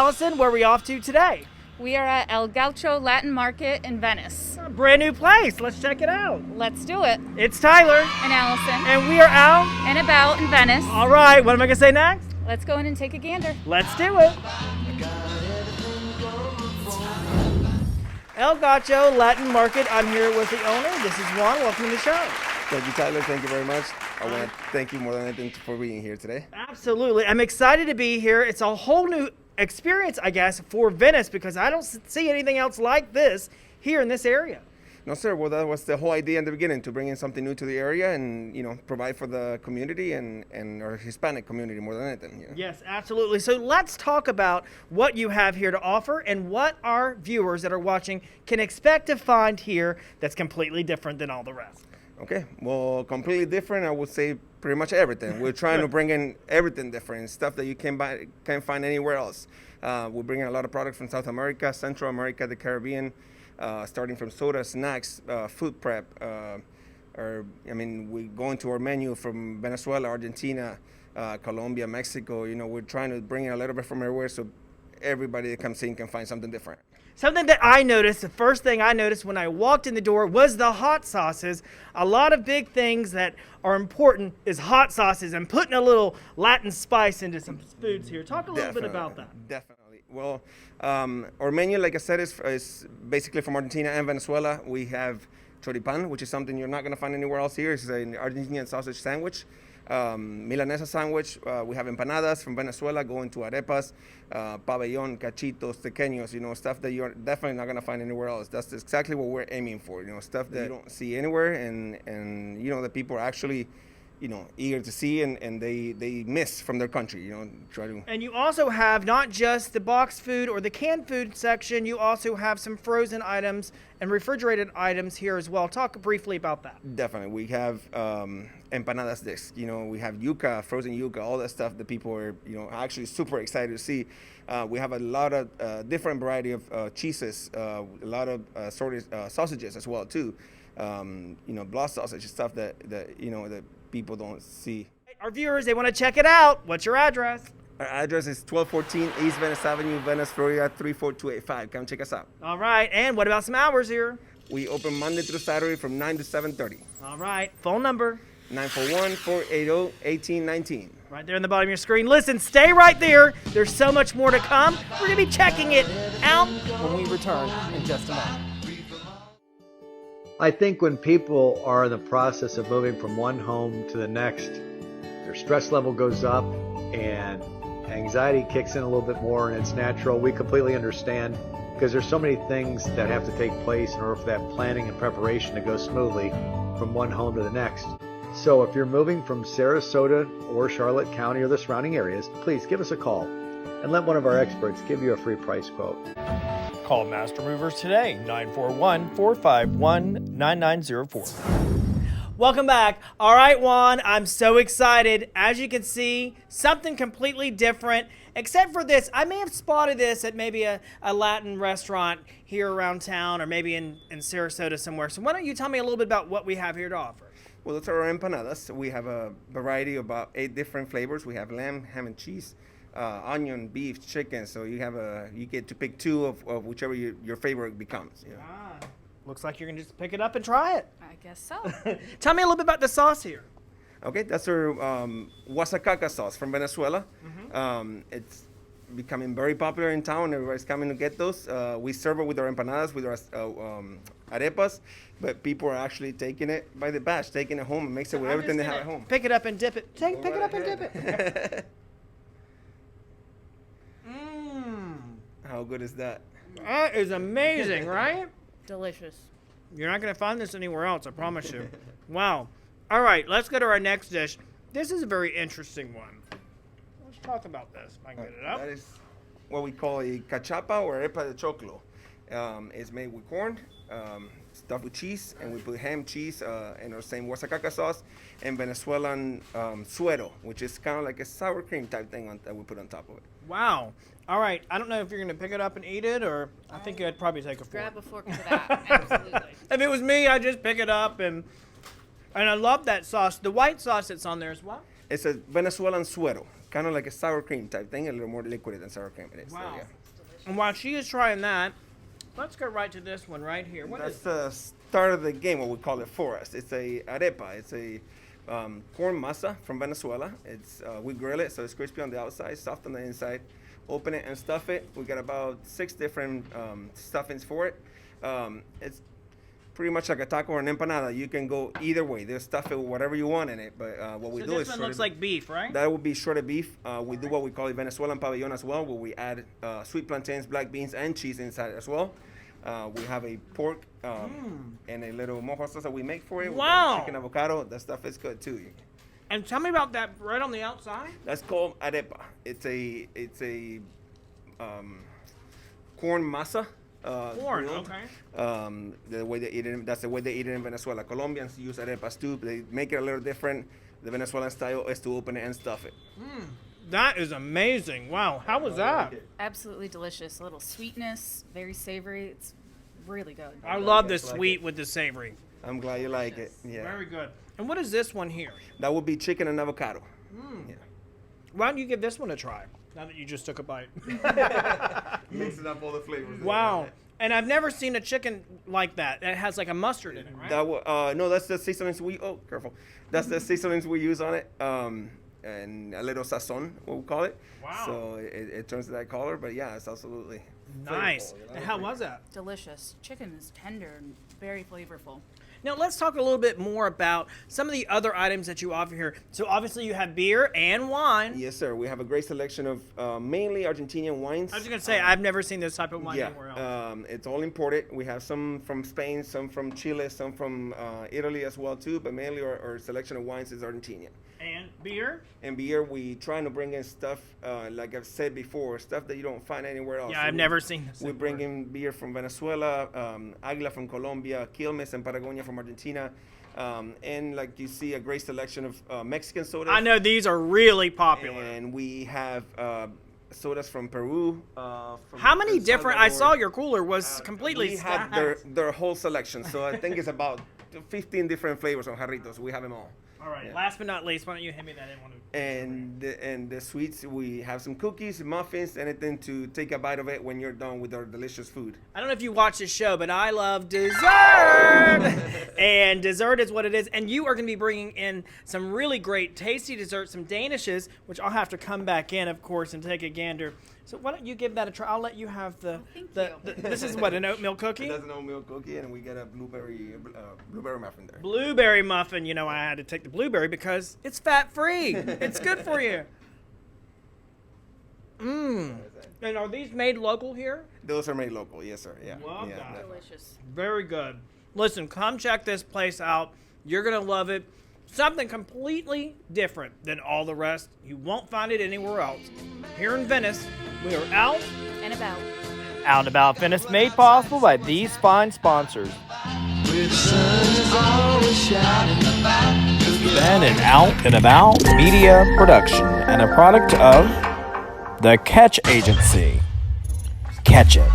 Allison, where are we off to today? We are at El Gaucho Latin Market in Venice. A brand new place. Let's check it out. Let's do it. It's Tyler. And Allison. And we are out and about in Venice. All right, what am I going to say next? Let's go in and take a gander. Let's do it. El Gaucho Latin Market. I'm here with the owner. This is Juan. Welcome to the show. Thank you, Tyler. Thank you very much. I want to thank you more than anything for being here today. Absolutely. I'm excited to be here. It's a whole new experience, I guess, for Venice because I don't see anything else like this here in this area. No, sir. Well, that was the whole idea in the beginning, to bring in something new to the area and, provide for the community and our Hispanic community more than anything. Yes, absolutely. So let's talk about what you have here to offer and what our viewers that are watching can expect to find here that's completely different than all the rest. Okay. Well, completely different, I would say pretty much everything. We're trying to bring in everything different, stuff that you can't find anywhere else. We're bringing a lot of products from South America, Central America, the Caribbean, starting from soda, snacks, food prep. We go into our menu from Venezuela, Argentina, Colombia, Mexico. We're trying to bring in a little bit from everywhere so everybody that comes in can find something different. Something that I noticed, the first thing I noticed when I walked in the door was the hot sauces. A lot of big things that are important is hot sauces and putting a little Latin spice into some foods here. Talk a little bit about that. Definitely. Well, our menu, like I said, is basically from Argentina and Venezuela. We have choripan, which is something you're not going to find anywhere else here. It's an Argentinian sausage sandwich. Milanesa sandwich. We have empanadas from Venezuela, going to arepas, pabellón, cachitos, tequeños, stuff that you're definitely not going to find anywhere else. That's exactly what we're aiming for, stuff that you don't see anywhere and that people are actually, eager to see and they miss from their country, try to. And you also have not just the boxed food or the canned food section, you also have some frozen items and refrigerated items here as well. Talk briefly about that. Definitely. We have empanadas discs, we have yuca, frozen yuca, all that stuff that people are, actually super excited to see. We have a lot of different variety of cheeses, a lot of assorted sausages as well too. Blood sausage, stuff that people don't see. Our viewers, they want to check it out. What's your address? Our address is 1214 East Venice Avenue, Venice, Florida 34285. Come check us out. All right. And what about some hours here? We open Monday through Saturday from 9 to 7:30. All right. Phone number? 941-480-1819. Right there on the bottom of your screen. Listen, stay right there. There's so much more to come. We're going to be checking it out when we return in just a moment. I think when people are in the process of moving from one home to the next, their stress level goes up and anxiety kicks in a little bit more, and it's natural. We completely understand because there's so many things that have to take place in order for that planning and preparation to go smoothly from one home to the next. So if you're moving from Sarasota or Charlotte County or the surrounding areas, please give us a call and let one of our experts give you a free price quote. Call Master Movers today, 941-451-9904. Welcome back. All right, Juan, I'm so excited. As you can see, something completely different, except for this. I may have spotted this at maybe a Latin restaurant here around town or maybe in Sarasota somewhere. So why don't you tell me a little bit about what we have here to offer? Well, those are our empanadas. We have a variety of about 8 different flavors. We have lamb, ham, and cheese. Onion, beef, chicken. So you get to pick 2 of whichever your favorite becomes. Looks like you're gonna just pick it up and try it. I guess so. Tell me a little bit about the sauce here. Okay, that's our guasacaca sauce from Venezuela. It's becoming very popular in town. Everybody's coming to get those. We serve it with our empanadas, with our arepas, but people are actually taking it by the batch, taking it home and mix it with everything they have at home. Pick it up and dip it. Pick it up and dip it. How good is that? That is amazing, right? Delicious. You're not going to find this anywhere else, I promise you. Wow. All right, let's go to our next dish. This is a very interesting one. Let's talk about this. If I can get it up. That is what we call a cachapa or arepa de choclo. It's made with corn, stuffed with cheese, and we put ham, cheese, and our same guasacaca sauce, and Venezuelan suero, which is kind of like a sour cream type thing that we put on top of it. Wow. All right. I don't know if you're going to pick it up and eat it, or I think I'd probably take a fork. Grab a fork for that. Absolutely. If it was me, I'd just pick it up, and I love that sauce. The white sauce that's on there as well. It's a Venezuelan suero. kind of like a sour cream type thing, a little more liquid than sour cream it is. Wow. So, yeah. And while she is trying that, let's go right to this one right here. What That's is the start of the game, what we call it for us. It's a arepa. It's a corn masa from Venezuela. It's we grill it, so it's crispy on the outside, soft on the inside. Open it and stuff it. We got about 6 different stuffings for it. It's pretty much like a taco or an empanada. You can go either way. They'll stuff it with whatever you want in it. But what we so do this is one looks like beef, right? that would be shredded beef. We do what we call a Venezuelan Pavilion as well, where we add sweet plantains, black beans, and cheese inside as well. We have a pork and a little mojo sauce that we make for it. Wow. With chicken avocado. That stuff is good too. And tell me about that bread on the outside. That's called arepa. It's a corn masa. Corn, grilled. okay. The way they eat it, that's the way they eat it in Venezuela. Colombians use arepas too, but they make it a little different. The Venezuelan style is to open it and stuff it. That is amazing. Wow, how was that? Absolutely delicious. A little sweetness, very savory. It's really good. I love the sweet with the savory. I'm glad you like it. Yeah. Very good. And what is this one here? That would be chicken and avocado. Yeah. Why don't you give this one a try? Now that you just took a bite. Mixing up all the flavors. Wow. And I've never seen a chicken like that. It has like a mustard in it, right? No, that's the seasonings we. Oh, careful. That's the seasonings we use on it. And a little sazon, what we call it. Wow. So it turns to that color, but yeah, it's absolutely Nice. flavorful, And how was that? Delicious. Chicken is tender and very flavorful. Now let's talk a little bit more about some of the other items that you offer here. So obviously you have beer and wine. Yes, sir. We have a great selection of mainly Argentinian wines. I was going to say, I've never seen this type of wine Yeah, anywhere else. it's all imported. We have some from Spain, some from Chile, some from Italy as well too, but mainly our selection of wines is Argentinian. And beer? And beer, we trying to bring in stuff, like I've said before, stuff that you don't find anywhere else. Yeah, I've never seen this. We bring in beer from Venezuela, Águila from Colombia, Quilmes and Patagonia from Argentina, and like you see, a great selection of Mexican sodas. I know these are really popular. And we have sodas from Peru. From How many El different? I Salvador. saw your cooler was completely We have stacked. their whole selection, so I think it's about 15 different flavors of jarritos. We have them all. All right. Yeah. Last but not least, why don't you hand me that in one? And the sweets, we have some cookies, muffins, anything to take a bite of it when you're done with our delicious food. I don't know if you watch this show, but I love dessert. And dessert is what it is. And you are going to be bringing in some really great tasty desserts, some danishes, which I'll have to come back in, of course, and take a gander. So why don't you give that a try? I'll let you have the. This is what, an oatmeal cookie? That's an oatmeal cookie, and we get a blueberry muffin there. Blueberry muffin. You know, I had to take the blueberry because it's fat-free. It's good for you. And are these made local here? Those are made local, yes, sir. Yeah. Love yeah, that. definitely. Delicious. Very good. Listen, come check this place out. You're going to love it. Something completely different than all the rest. You won't find it anywhere else. Here in Venice, we are out And about. and about Venice, made possible by these fine sponsors. Been an Out and About media production and a product of the Catch Agency. Catch it.